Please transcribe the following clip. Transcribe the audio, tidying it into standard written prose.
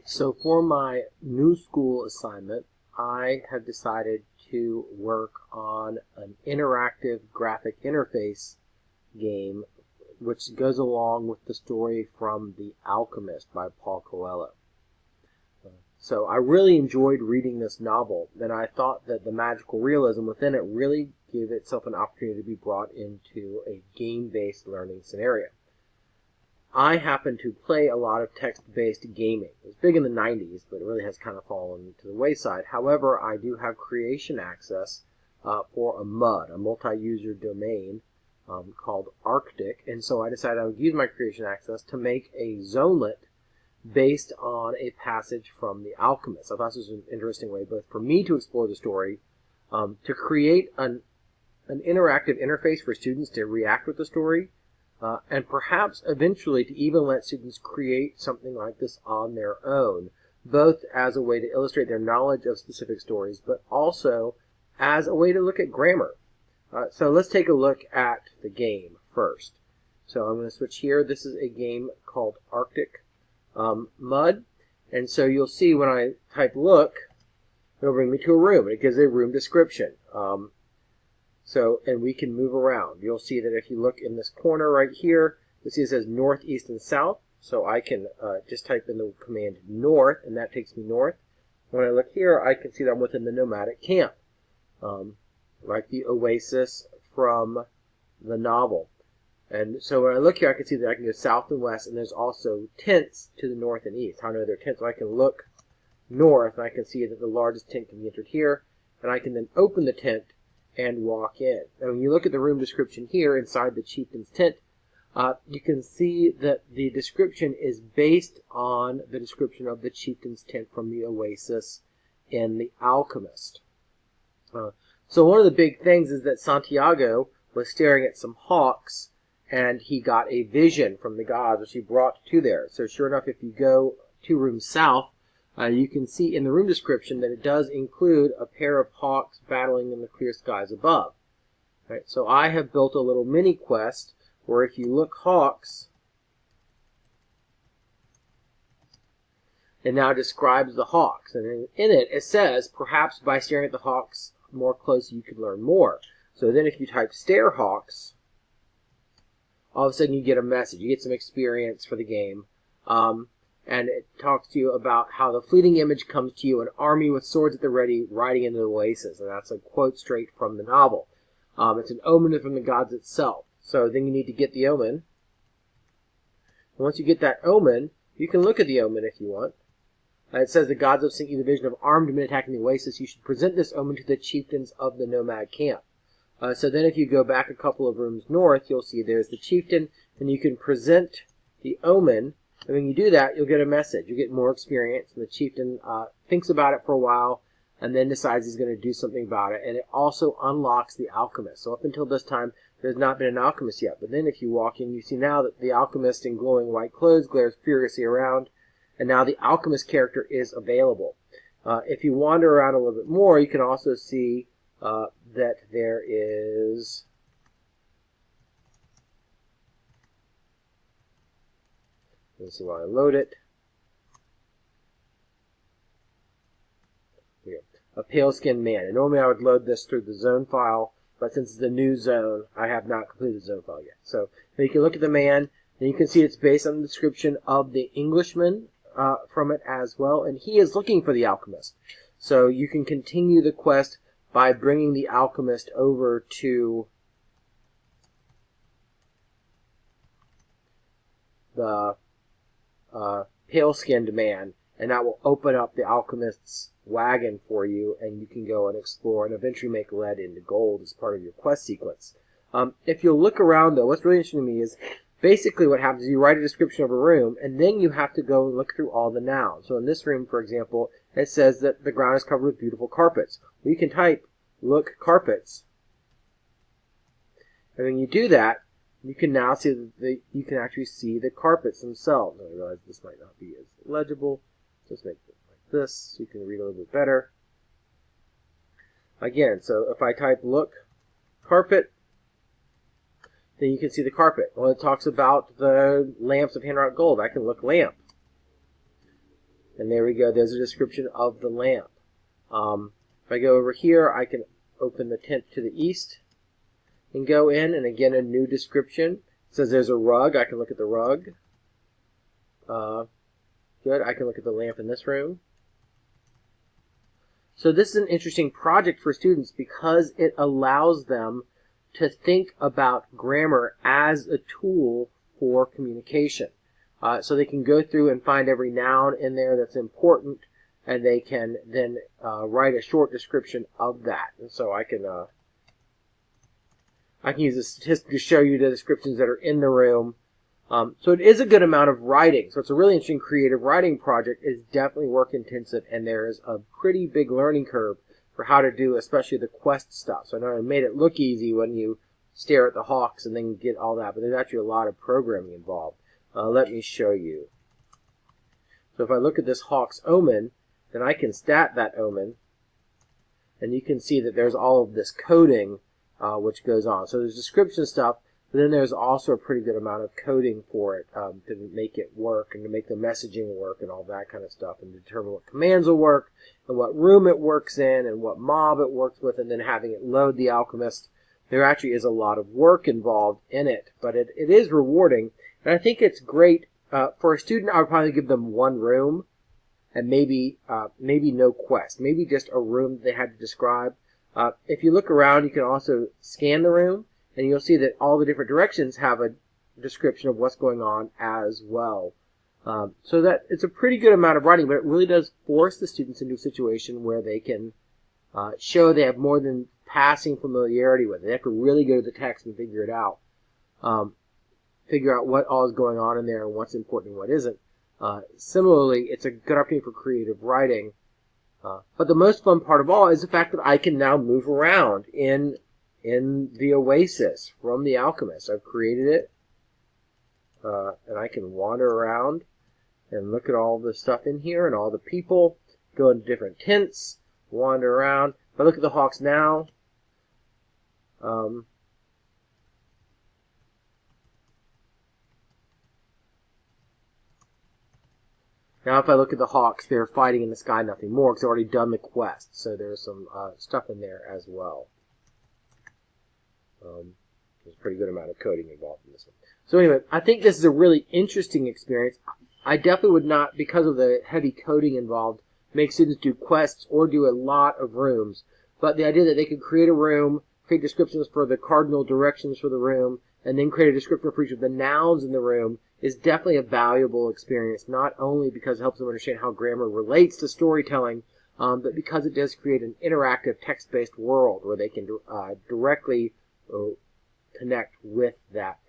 So for my new school assignment, I have decided to work on an interactive graphic interface game which goes along with the story from The Alchemist by Paul Coelho. So I really enjoyed reading this novel, and I thought that the magical realism within it really gave itself an opportunity to be brought into a game-based learning scenario. I happen to play a lot of text-based gaming. It was big in the 90s, but it really has kind of fallen to the wayside. However, I do have creation access for a MUD, a multi-user domain called Arctic, and so I decided I would use my creation access to make a zonelet based on a passage from The Alchemist. I thought this was an interesting way both for me to explore the story, to create an interactive interface for students to react with the story, and perhaps eventually to even let students create something like this on their own, both as a way to illustrate their knowledge of specific stories, but also as a way to look at grammar. So let's take a look at the game first. So I'm going to switch here. This is a game called Arctic MUD, and so you'll see when I type look, it'll bring me to a room, and it gives a room description. And we can move around. You'll see that if you look in this corner right here, you'll see it says north, east, and south. So I can just type in the command north, and that takes me north. When I look here, I can see that I'm within the nomadic camp, like the oasis from the novel. And so when I look here, I can see that I can go south and west, and there's also tents to the north and east. How do I know they're tents? So I can look north, and I can see that the largest tent can be entered here, and I can then open the tent and walk in. And when you look at the room description here inside the chieftain's tent, you can see that the description is based on the description of the chieftain's tent from the oasis in The Alchemist. So one of the big things is that Santiago was staring at some hawks, and he got a vision from the gods, which he brought to there. So sure enough, if you go 2 rooms south, you can see in the room description that it does include a pair of hawks battling in the clear skies above. Right, so I have built a little mini quest where if you look hawks, it now describes the hawks. And in it, it says, perhaps by staring at the hawks more closely you could learn more. So then if you type stare hawks, all of a sudden you get a message. You get some experience for the game. And it talks to you about how the fleeting image comes to you, an army with swords at the ready, riding into the oasis. And that's a quote straight from the novel. It's an omen from the gods itself. So then you need to get the omen. And once you get that omen, you can look at the omen if you want. It says the gods have sent you the vision of armed men attacking the oasis. You should present this omen to the chieftains of the nomad camp. So then if you go back a couple of rooms north, you'll see there's the chieftain, and you can present the omen. And when you do that, you'll get a message. You'll get more experience. And the chieftain thinks about it for a while and then decides he's going to do something about it. And it also unlocks the alchemist. So up until this time, there's not been an alchemist yet. But then if you walk in, you see now that the alchemist in glowing white clothes glares furiously around. And now the alchemist character is available. If you wander around a little bit more, you can also see that there is... Let's see while I load it. Here, a pale-skinned man. And normally I would load this through the zone file, but since it's a new zone, I have not completed the zone file yet. So you can look at the man, and you can see it's based on the description of the Englishman from it as well, and he is looking for the alchemist. So you can continue the quest by bringing the alchemist over to the pale-skinned man, and that will open up the alchemist's wagon for you, and you can go and explore and eventually make lead into gold as part of your quest sequence. If you'll look around, though, what's really interesting to me is basically what happens is you write a description of a room, and then you have to go and look through all the nouns. So in this room, for example, it says that the ground is covered with beautiful carpets. Well, you can type, look carpets. And when you do that, you can now see that you can actually see the carpets themselves. I realize this might not be as legible. Just make it like this so you can read a little bit better. Again, so if I type look carpet, then you can see the carpet. Well, it talks about the lamps of hand-wrought gold. I can look lamp. And there we go. There's a description of the lamp. If I go over here, I can open the tent to the east and go in, and again, a new description. It says there's a rug. I can look at the rug. Good. I can look at the lamp in this room. So this is an interesting project for students because it allows them to think about grammar as a tool for communication. So they can go through and find every noun in there that's important, and they can then write a short description of that. And so I can use a statistic to show you the descriptions that are in the room. So it is a good amount of writing. So it's a really interesting creative writing project. It's definitely work intensive, and there is a pretty big learning curve for how to do especially the quest stuff. So I know I made it look easy when you stare at the hawks and then get all that, but there's actually a lot of programming involved. Let me show you. So if I look at this hawk's omen, then I can stat that omen, and you can see that there's all of this coding which goes on. So there's description stuff, but then there's also a pretty good amount of coding for it to make it work and to make the messaging work and all that kind of stuff, and determine what commands will work and what room it works in and what mob it works with, and then having it load the alchemist. There actually is a lot of work involved in it, but it is rewarding. And I think it's great for a student. I would probably give them one room and maybe no quest, maybe just a room that they had to describe. If you look around, you can also scan the room, and you'll see that all the different directions have a description of what's going on as well. So that it's a pretty good amount of writing, but it really does force the students into a situation where they can show they have more than passing familiarity with it. They have to really go to the text and figure it out. Figure out what all is going on in there and what's important and what isn't. Similarly, it's a good opportunity for creative writing. But the most fun part of all is the fact that I can now move around in the oasis from the alchemist. I've created it, and I can wander around and look at all the stuff in here and all the people, go into different tents, wander around. If I look at the hawks now, now if I look at the hawks, they're fighting in the sky, nothing more, because I've already done the quest. So there's some stuff in there as well. There's a pretty good amount of coding involved in this one. So anyway, I think this is a really interesting experience. I definitely would not, because of the heavy coding involved, make students do quests or do a lot of rooms. But the idea that they could create a room, create descriptions for the cardinal directions for the room, and then create a description for each of the nouns in the room is definitely a valuable experience, not only because it helps them understand how grammar relates to storytelling, but because it does create an interactive text-based world where they can directly connect with that